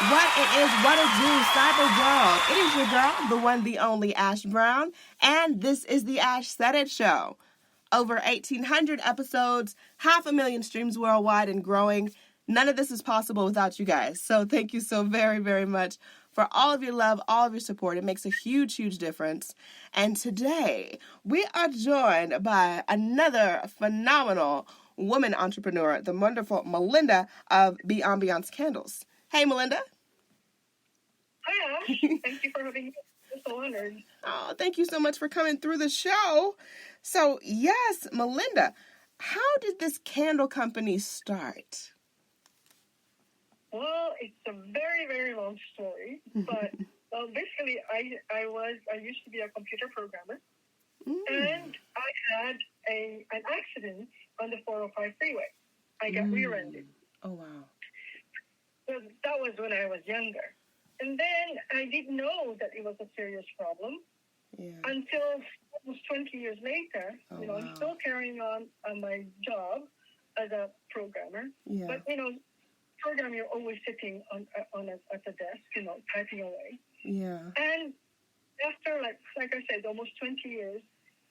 What it do, cyber world. It is your girl, the one, the only Ash Brown, and this is the ashsaiditshow. Over 1,800 episodes, 500,000 streams worldwide and growing. None of this is possible without you guys. So thank you so very, very much for all of your love, all of your support. It makes a huge, huge difference. And today, we are joined by another phenomenal woman entrepreneur, the wonderful Melinda of BeAmbiance Candles. Hey, Melinda. Hi, Ash. Thank you for having me. I'm so honored. Oh, thank you so much for coming through the show. So, yes, Melinda, how did this candle company start? Well, it's a very, very long story, but basically, I used to be a computer programmer, and I had an accident on the 405 freeway. I got rear-ended. Oh, wow. So that was when I was younger. And then I didn't know that it was a serious problem until almost 20 years later. Wow. I'm still carrying on my job as a programmer. Yeah. But, program, you're always sitting at the desk, typing away. Yeah. And after, like I said, almost 20 years,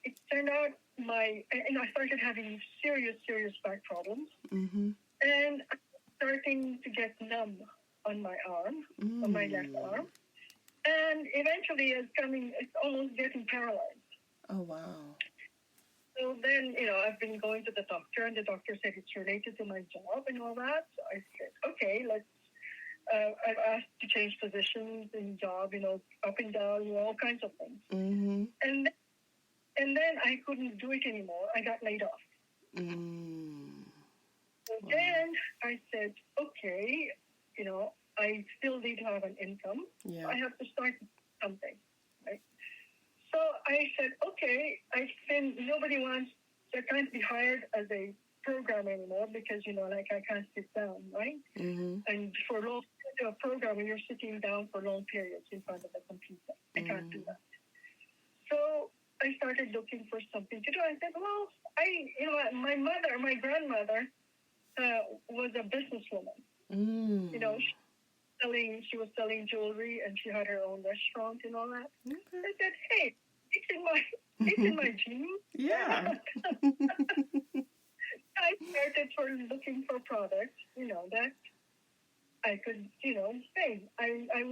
it turned out I started having serious back problems. Mm-hmm. And I'm starting to get numb on my arm, on my left arm. And eventually it's almost getting paralyzed. Oh, wow. So then, I've been going to the doctor, and the doctor said it's related to my job and all that. So I said, okay, I've asked to change positions in job, up and down, all kinds of things. Mm-hmm. And then I couldn't do it anymore. I got laid off. So then I said, okay, I still need to have an income. Yeah. I have to start something, right? So I said, okay, nobody wants, I can't be hired as a programmer anymore because, I can't sit down, right? Mm-hmm. And for a programmer, you're sitting down for long periods in front of the computer. I can't do that. So I started looking for something to do. I said, well, my grandmother was a businesswoman. She was selling jewelry, and she had her own restaurant and all that. Okay. I said, hey, it's in my genes. Yeah. I started looking for products, that I could, hey, I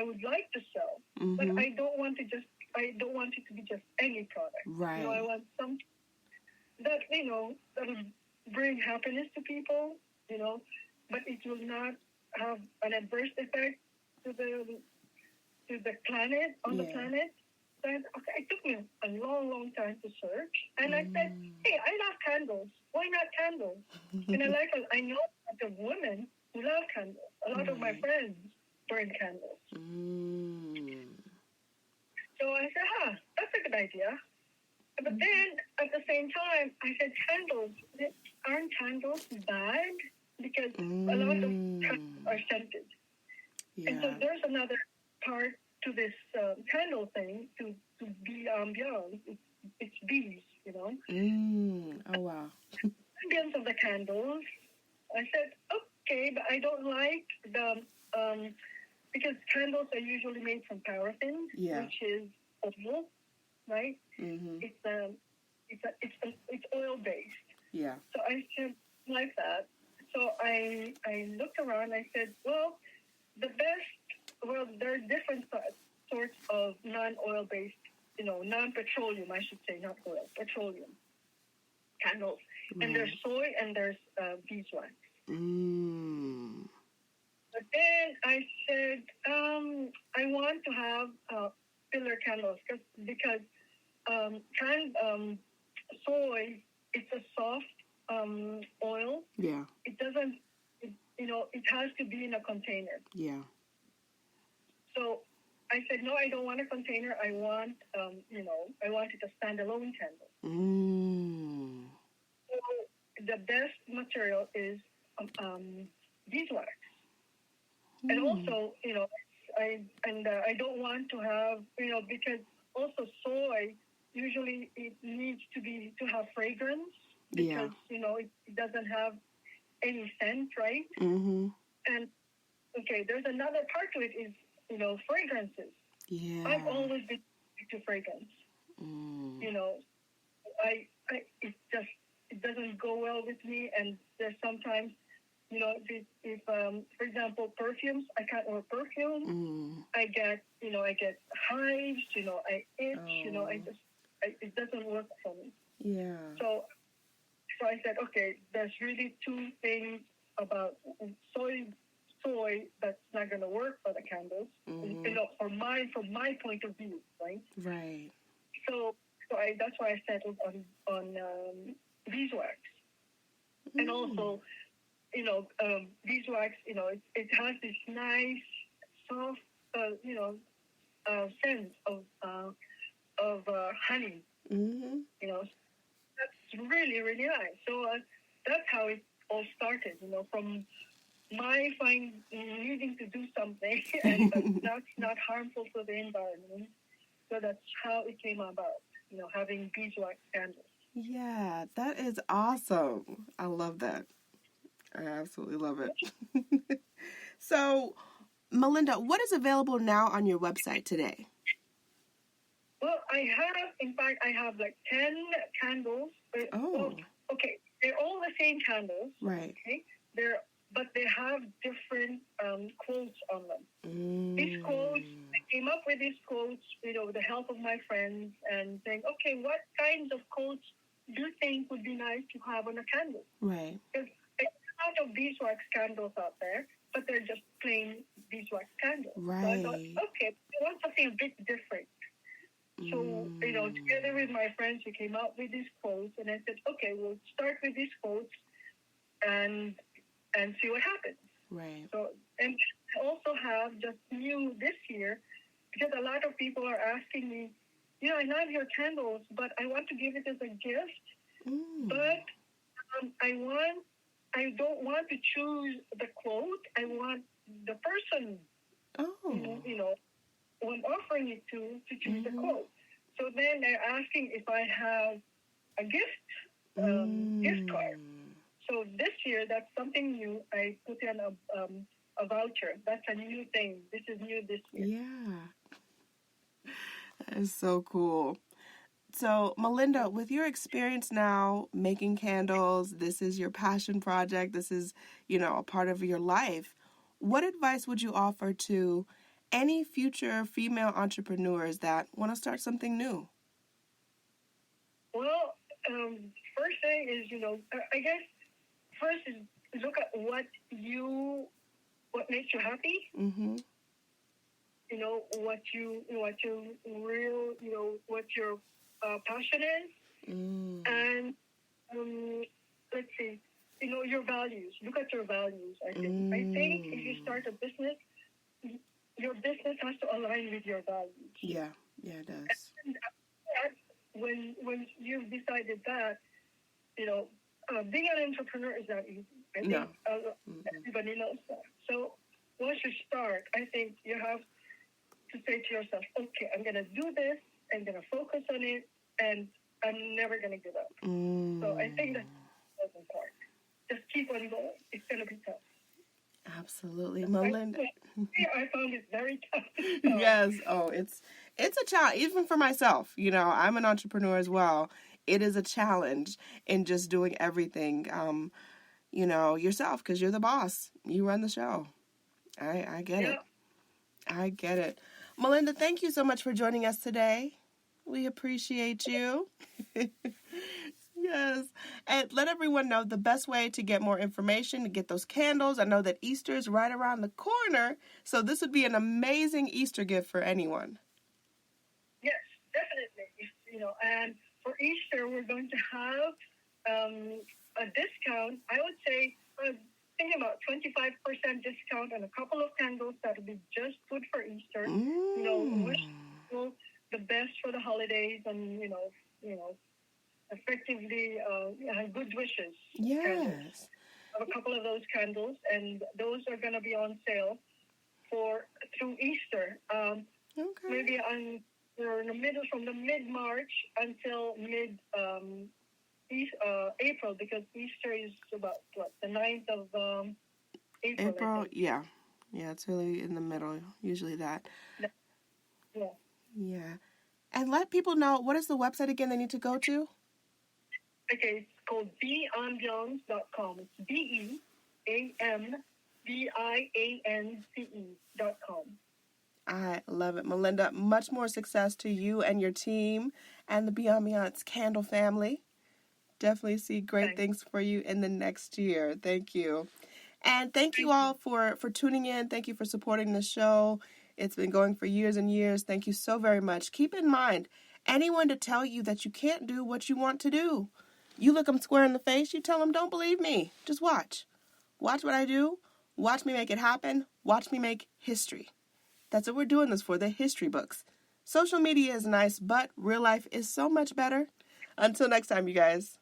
would like to sell, but I don't want it to be just any product. Right. I want something that, that'll bring happiness to people, but it will not have an adverse effect to the planet, on the planet. So it took me a long, long time to search. And I said, hey, I love candles. Why not candles? And I know a lot of women who love candles. A lot of my friends burn candles. So I said, that's a good idea. But then, at the same time, I said, aren't candles bad? Because a lot of candles are scented. Yeah. And so there's another part to this candle thing, to BeAmbiance. It's bees, Oh, wow. Ambience of the candles. I said, okay, but I don't like because candles are usually made from paraffin, which is oil, right? Mm-hmm. It's oil based. Yeah. So I said, like that. So I looked around. I said, there are different sorts of non-oil based, non-petroleum, I should say, not oil, petroleum candles. And there's soy and there's beeswax. But then I said, I want to have filler candles because soy, it's a soft oil. Yeah. It doesn't, it has to be in a container. Yeah. So I said, no, I don't want a container. I want, I wanted a standalone candle. So the best material is beeswax. And also, I don't want to have, because also soy, usually it needs to have fragrance because, it doesn't have any scent, right? Mm-hmm. And the okay, there's another part to it is, fragrances. Yeah. I've always been to fragrance. It doesn't go well with me, and there's sometimes, if for example, perfumes, I can't wear perfume. I get hives, I itch, it doesn't work for me. Yeah. So I said, okay, there's really two things about soy that's not going to work for the candles. From my point of view, right? Right. So that's why I settled on beeswax, and also, beeswax. It has this nice, soft, scent of honey. That's really, really nice. So that's how it all started. From my needing to do something and that's not harmful to the environment. So that's how it came about. Having beeswax candles. Yeah, that is awesome. I love that. I absolutely love it. So, Melinda, what is available now on your website today? Well, I have like 10 candles. Oh. Well, okay, they're all the same candles. Right. Okay, but they have different quotes on them. These quotes, I came up with these quotes, with the help of my friends, and saying, okay, what kinds of quotes do you think would be nice to have on a candle? Right. Because there's a lot of beeswax candles out there, but they're just plain beeswax candles. Right. So I thought, okay, I want something a bit different. So, together with my friends, we came up with these quotes, and I said, okay, we'll start with these quotes and see what happens. Right. So, and I also have just new this year, because a lot of people are asking me, I love your candles, but I want to give it as a gift, but I don't want to choose the quote. I want the person, who I'm offering it to choose the quote. So then they're asking if I have a gift card. So this year, that's something new. I put in a voucher. That's a new thing. This is new this year. Yeah. That is so cool. So, Melinda, with your experience now making candles, this is your passion project, this is, a part of your life. What advice would you offer to any future female entrepreneurs that want to start something new? Well, first thing is, I guess first is look at what makes you happy. Mm-hmm. What your passion is, and let's see, your values. Look at your values. I think if you start a business, your business has to align with your values. Yeah, it does. And when you've decided that, being an entrepreneur is not easy. I think everybody knows that. So once you start, I think you have to say to yourself, okay, I'm going to do this, I'm going to focus on it, and I'm never going to give up. So I think that's the important part. Just keep on going. It's going to be tough. Absolutely. Melinda. I found it very tough. Yes. Oh, it's a challenge, even for myself. I'm an entrepreneur as well. It is a challenge in just doing everything, yourself, because you're the boss. You run the show. I get it. I get it. Melinda, thank you so much for joining us today. We appreciate you. Yes. And let everyone know the best way to get more information, to get those candles. I know that Easter is right around the corner, so this would be an amazing Easter gift for anyone. Yes, definitely. And for Easter, we're going to have a discount. I would say, thinking about 25% discount on a couple of candles that will be just good for Easter. Wish people the best for the holidays, and effectively good wishes. Yes. Candles. I have a couple of those candles, and those are going to be on sale through Easter. Maybe from the mid-March until April, because Easter is about the 9th of April. Yeah. Yeah, it's really in the middle, usually that. Yeah. Yeah. And let people know, what is the website again they need to go to? Okay, it's called beambiance.com. It's beambiance.com. I love it. Melinda, much more success to you and your team and the BeAmbiance Candle family. Definitely see great things for you in the next year. Thank you. And thank you all for tuning in. Thank you for supporting the show. It's been going for years and years. Thank you so very much. Keep in mind, anyone to tell you that you can't do what you want to do, you look them square in the face, you tell them, don't believe me. Just watch. Watch what I do. Watch me make it happen. Watch me make history. That's what we're doing this for, the history books. Social media is nice, but real life is so much better. Until next time, you guys.